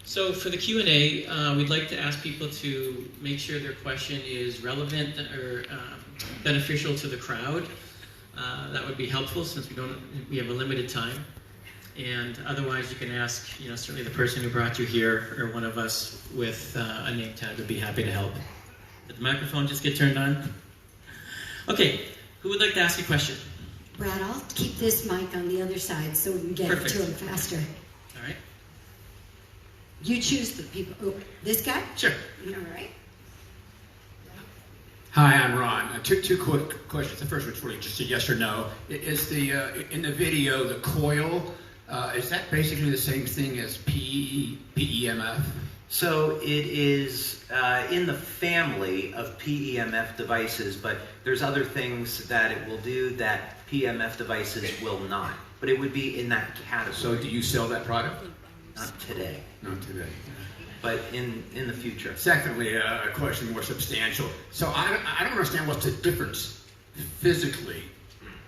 So for the Q&A, we'd like to ask people to make sure their question is relevant or beneficial to the crowd. That would be helpful since we have a limited time. And otherwise, you can ask, certainly the person who brought you here or one of us with a name tag would be happy to help. Did the microphone just get turned on? Okay, who would like to ask a question? Brad, I'll keep this mic on the other side so we can get it to him faster. All right. You choose the people. Oh, this guy? Sure. All right. Hi, I'm Ron. Two quick questions. The first one's really just a yes or no. Is the in the video the coil? Is that basically the same thing as PEMF? So it is in the family of PEMF devices, but there's other things that it will do that PEMF devices will not. But it would be in that category. So do you sell that product? Not today, Not today. but in the future. Secondly, a question more substantial. So I don't understand what's the difference physically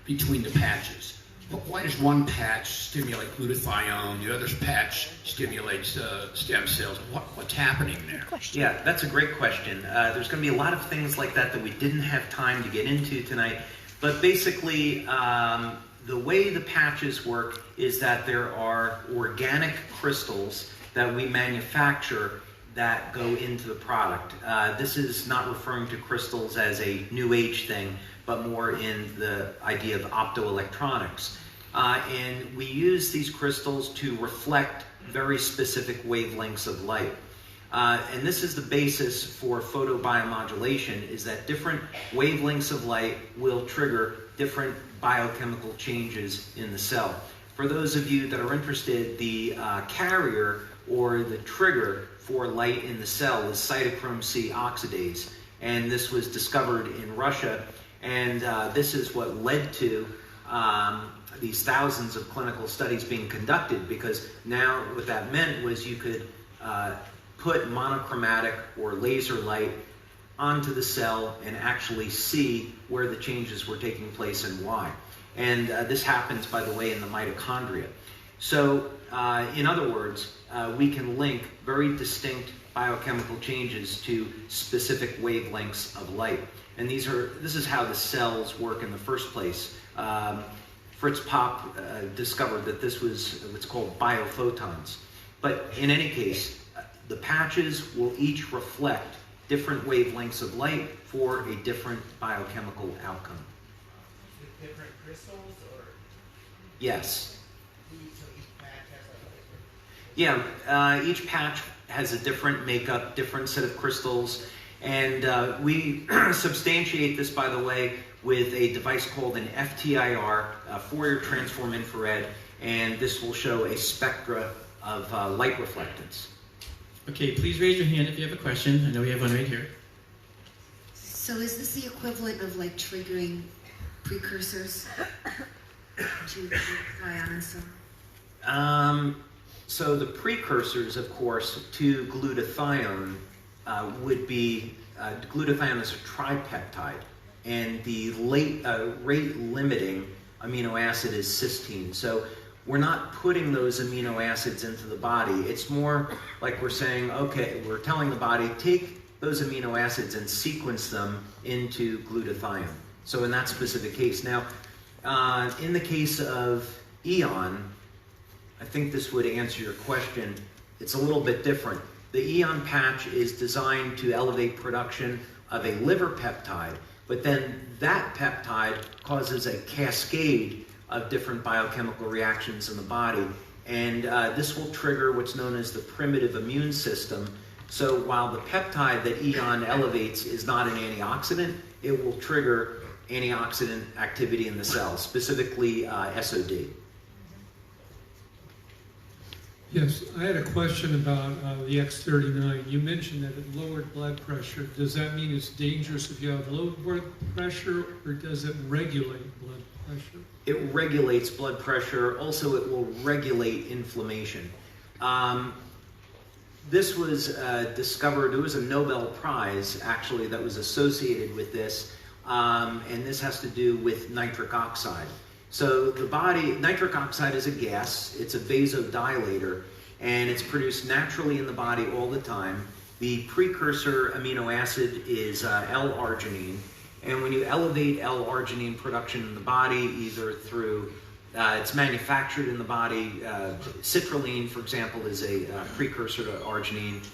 between the patches. Why does one patch stimulate glutathione, the other patch stimulates stem cells? What's happening there? Yeah, that's a great question. There's going to be a lot of things like that we didn't have time to get into tonight. But basically, the way the patches work is that there are organic crystals that we manufacture that go into the product. This is not referring to crystals as a new age thing, but more in the idea of optoelectronics. And we use these crystals to reflect very specific wavelengths of light. And this is the basis for photobiomodulation, is that different wavelengths of light will trigger different biochemical changes in the cell. For those of you that are interested, the carrier or the trigger for light in the cell is cytochrome C oxidase. And this was discovered in Russia, and this is what led to these thousands of clinical studies being conducted, because now what that meant was you could put monochromatic or laser light onto the cell and actually see where the changes were taking place and why. And this happens, by the way, in the mitochondria. So, in other words, we can link very distinct biochemical changes to specific wavelengths of light. And this is how the cells work in the first place. Fritz Popp discovered that this was what's called biophotons. But in any case, the patches will each reflect different wavelengths of light for a different biochemical outcome. Is it different crystals or? Yes. So each patch has like a different? Yeah, each patch has a different makeup, different set of crystals, and we substantiate this, by the way, with a device called an FTIR, Fourier Transform Infrared, and this will show a spectra of light reflectance. Okay, please raise your hand if you have a question. I know we have one right here. So is this the equivalent of like triggering precursors to the ions? So the precursors, of course, to glutathione would be, glutathione is a tripeptide, and the rate-limiting amino acid is cysteine. So we're not putting those amino acids into the body. It's more like we're saying, okay, we're telling the body, take those amino acids and sequence them into glutathione. So in that specific case. Now, in the case of Eon, I think this would answer your question. It's a little bit different. The Eon patch is designed to elevate production of a liver peptide, but then that peptide causes a cascade of different biochemical reactions in the body, and this will trigger what's known as the primitive immune system. So while the peptide that Eon elevates is not an antioxidant, it will trigger antioxidant activity in the cell, specifically SOD. Yes, I had a question about the X39. You mentioned that it lowered blood pressure. Does that mean it's dangerous if you have low blood pressure, or does it regulate blood pressure? It regulates blood pressure. Also, it will regulate inflammation. This was discovered, there was a Nobel Prize, actually, that was associated with this, and this has to do with nitric oxide. So the body, nitric oxide is a gas, it's a vasodilator, and it's produced naturally in the body all the time. The precursor amino acid is L-arginine, and when you elevate L-arginine production in the body, either through, it's manufactured in the body, citrulline, for example, is a precursor to arginine,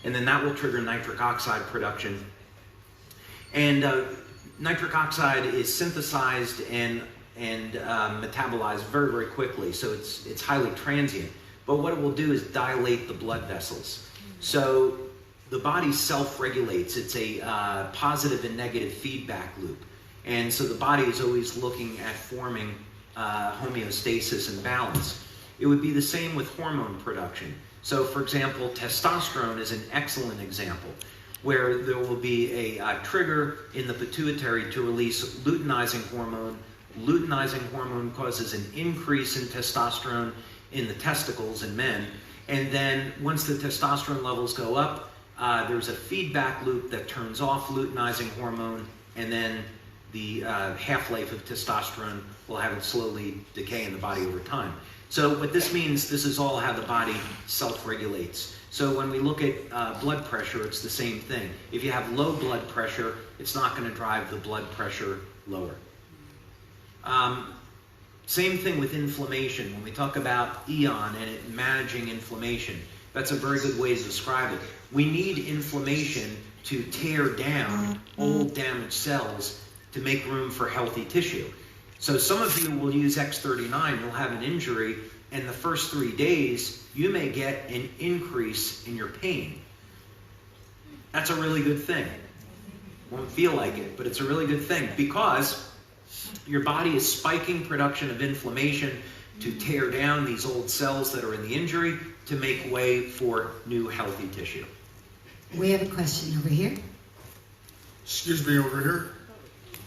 and then that will trigger nitric oxide production. And nitric oxide is synthesized and metabolized very, very quickly, so it's highly transient. But what it will do is dilate the blood vessels. So the body self-regulates. It's a positive and negative feedback loop. And so the body is always looking at forming homeostasis and balance. It would be the same with hormone production. So for example, testosterone is an excellent example, where there will be a trigger in the pituitary to release luteinizing hormone. Luteinizing hormone causes an increase in testosterone in the testicles in men. And then once the testosterone levels go up, there's a feedback loop that turns off luteinizing hormone, and then the half-life of testosterone will have it slowly decay in the body over time. So what this means, this is all how the body self-regulates. So when we look at blood pressure, it's the same thing. If you have low blood pressure, it's not going to drive the blood pressure lower. Same thing with inflammation. When we talk about EON and it managing inflammation, that's a very good way to describe it. We need inflammation to tear down old damaged cells to make room for healthy tissue. So some of you will use X39, you'll have an injury, and the first 3 days, you may get an increase in your pain. That's a really good thing. Won't feel like it, but it's a really good thing, because your body is spiking production of inflammation to tear down these old cells that are in the injury to make way for new healthy tissue. We have a question over here. Excuse me, over here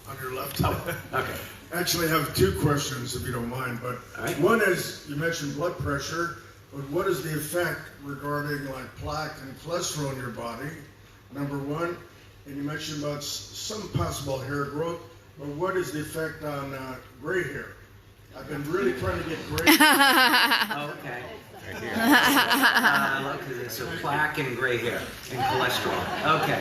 on your left. Oh, okay. Actually, I have two questions, if you don't mind. But one is, you mentioned blood pressure, but what is the effect regarding like plaque and cholesterol in your body? Number one. And you mentioned about some possible hair growth, but what is the effect on gray hair? I've been really trying to get gray hair. Oh, okay. So plaque and gray hair and cholesterol. Okay.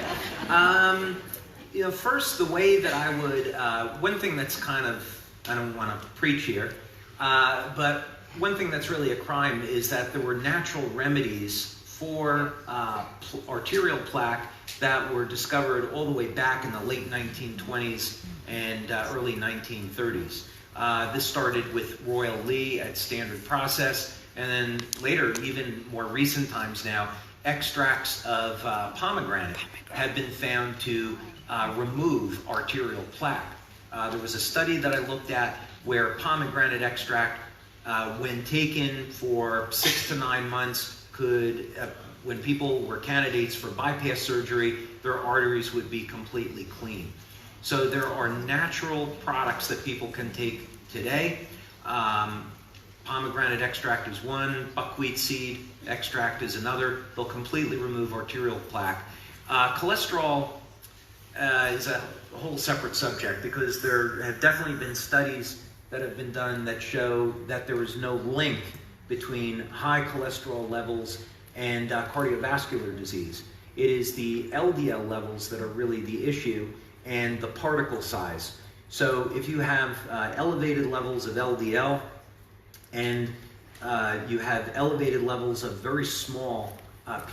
You know, first, the way that I would, one thing that's kind of, I don't want to preach here, but one thing that's really a crime is that there were natural remedies for arterial plaque that were discovered all the way back in the late 1920s and early 1930s. This started with Royal Lee at Standard Process, and then later, even more recent times now, extracts of pomegranate have been found to remove arterial plaque. There was a study that I looked at where pomegranate extract, when taken for 6 to 9 months, could, when people were candidates for bypass surgery, their arteries would be completely clean. So there are natural products that people can take today. Pomegranate extract is one, buckwheat seed extract is another. They'll completely remove arterial plaque. Cholesterol is a whole separate subject, because there have definitely been studies that have been done that show that there is no link between high cholesterol levels and cardiovascular disease. It is the LDL levels that are really the issue, and the particle size. So if you have elevated levels of LDL and you have elevated levels of very small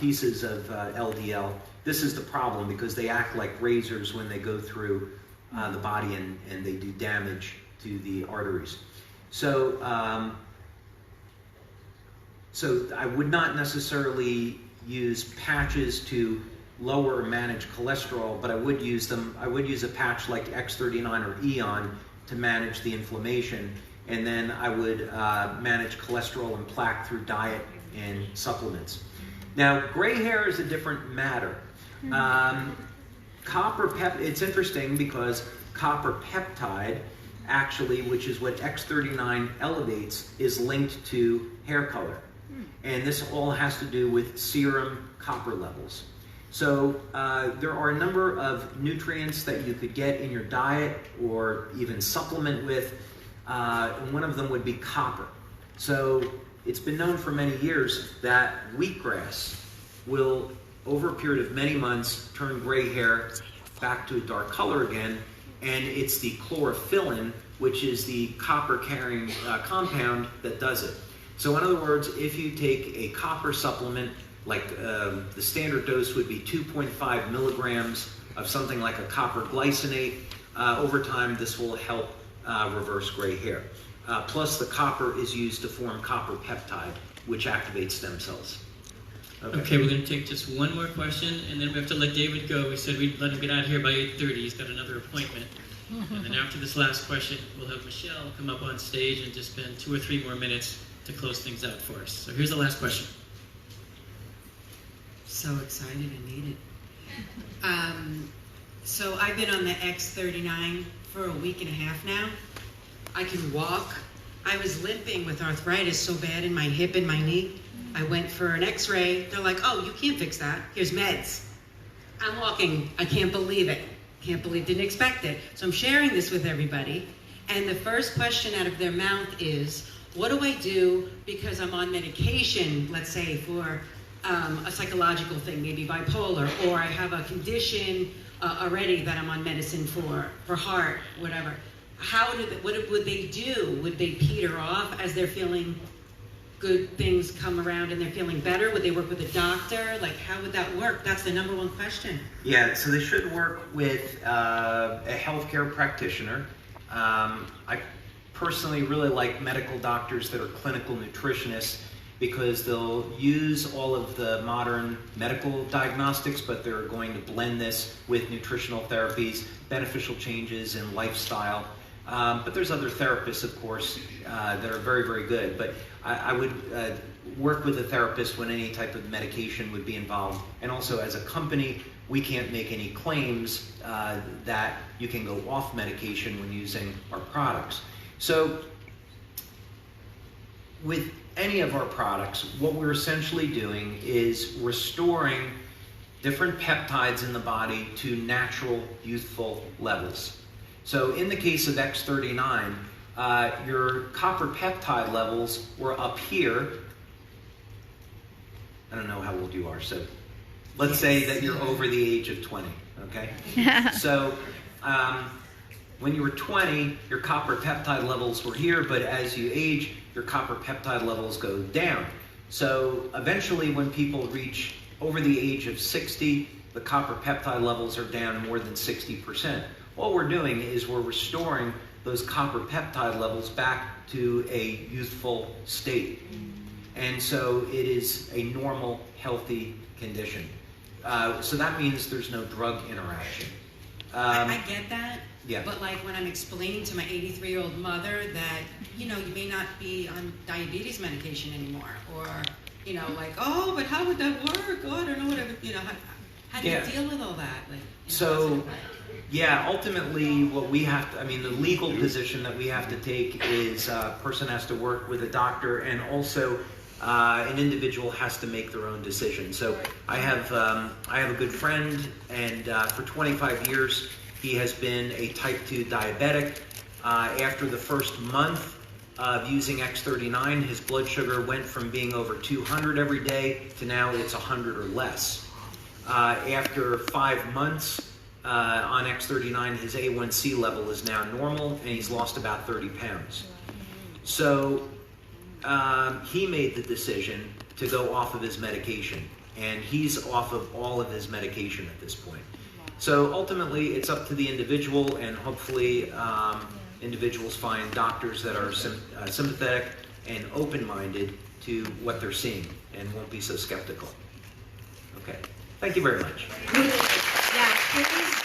pieces of LDL, this is the problem, because they act like razors when they go through the body and they do damage to the arteries. So, so I would not necessarily use patches to lower or manage cholesterol, but I would use them. I would use a patch like X39 or EON to manage the inflammation, and then I would manage cholesterol and plaque through diet and supplements. Now, gray hair is a different matter. It's interesting because copper peptide, actually, which is what X39 elevates, is linked to hair color. And this all has to do with serum copper levels. So there are a number of nutrients that you could get in your diet or even supplement with, and one of them would be copper. So it's been known for many years that wheatgrass will, over a period of many months, turn gray hair back to a dark color again, and it's the chlorophyllin, which is the copper-carrying compound, that does it. So in other words, if you take a copper supplement, like the standard dose would be 2.5 milligrams of something like a copper glycinate, over time this will help reverse gray hair. Plus the copper is used to form copper peptide, which activates stem cells. Okay, we're going to take just one more question, and then we have to let David go. We said we'd let him get out of here by 8:30. He's got another appointment. And then after this last question, we'll have Michelle come up on stage and just spend 2 or 3 more minutes to close things out for us. So here's the last question. So excited and need it. So I've been on the X39 for a week and a half now. I can walk. I was limping with arthritis so bad in my hip and my knee. I went for an x-ray. They're like, oh, you can't fix that. Here's meds. I'm walking. I can't believe it. Didn't expect it. So I'm sharing this with everybody. And the first question out of their mouth is, what do I do because I'm on medication, let's say for a psychological thing, maybe bipolar, or I have a condition already that I'm on medicine for heart, whatever. What would they do? Would they peter off as they're feeling good things come around and they're feeling better? Would they work with a doctor? Like, how would that work? That's the number one question. Yeah, so they should work with a healthcare practitioner. I personally really like medical doctors that are clinical nutritionists because they'll use all of the modern medical diagnostics, but they're going to blend this with nutritional therapies, beneficial changes in lifestyle. But there's other therapists, of course, that are very, very good. But I would work with a therapist when any type of medication would be involved. And also, as a company, we can't make any claims that you can go off medication when using our products. So with any of our products, what we're essentially doing is restoring different peptides in the body to natural, youthful levels. So in the case of X39, your copper peptide levels were up here. I don't know how old you are, so let's say that you're over the age of 20, okay? So when you were 20, your copper peptide levels were here, but as you age, your copper peptide levels go down. So eventually when people reach over the age of 60, the copper peptide levels are down more than 60%. What we're doing is we're restoring those copper peptide levels back to a youthful state. And so it is a normal, healthy condition. So that means there's no drug interaction. I get that. Yeah. But like when I'm explaining to my 83-year-old mother that, you know, you may not be on diabetes medication anymore, or, you know, like, oh, but how would that work? Oh, I don't know, whatever, you know, how do you deal with all that? Like, so, yeah, ultimately what we have to, I mean, the legal position that we have to take is a person has to work with a doctor, and also an individual has to make their own decision. So I have a good friend, and for 25 years, he has been a type 2 diabetic. After the first month of using X39, his blood sugar went from being over 200 every day to now it's 100 or less. After 5 months on X39, his A1C level is now normal, and he's lost about 30 pounds. So he made the decision to go off of his medication, and he's off of all of his medication at this point. So ultimately, it's up to the individual, and hopefully individuals find doctors that are sympathetic and open-minded to what they're seeing and won't be so skeptical. Okay, thank you very much. Yeah, please.